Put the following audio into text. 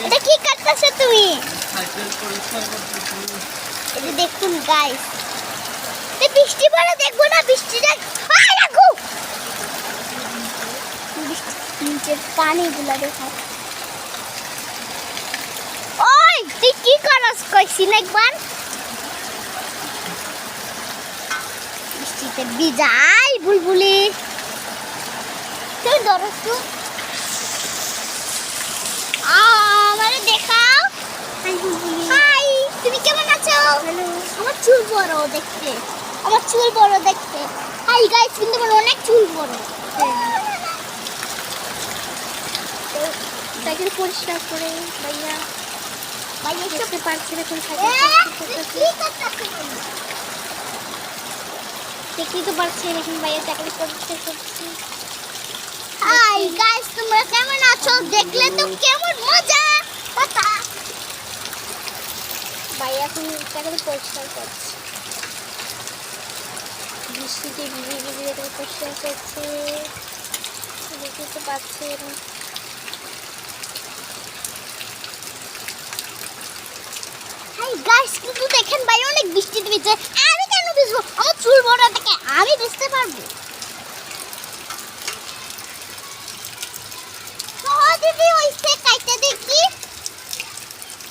এটা কি করতেছো তুমি? সাইকেল পরিষ্কার করতেছি। এই যে দেখুন গাইস, এই বৃষ্টি পড়ে দেখবো না, বৃষ্টিটা হাই রাখো, নিচের পানিগুলো দেখো। ওই তুই কি করস কইছি না একবার? বৃষ্টিতে ভিজাই বুলবুলি, তুই ধরস তো আমারে দেখাও। হাই বুলবুলি, হাই, তুমি কেমন আছো? হ্যালো। আমার চুল বড় দেখতে, আমার চুল বড় দেখতে। হাই গাইস, কিন্তু আমার অনেক চুল বড়। সাইকেল পরিষ্কার করে ভাইয়া দেখতে পারছি না কোন সাইকেল দেখতেই তো পারছি এখন ভাইয়া সাইকেল পরিষ্কার করছি। হাই গাইস, তোমরা কেমন আছো? দেখলে তো কেমন মজা কথা। ভাইয়া এখন সাইকেল পরিষ্কার করছে, বৃষ্টিতে ভিজে ভিজে পরিষ্কার করছে, দেখতে তো পাচ্ছেন। হাই গাইস, কিন্তু দেখেন ভাই অনেক বৃষ্টিতে ভিজে। আমি কেন ভিজবো? আমার চুল বড় থেকে আমি ভিজতে পারবো।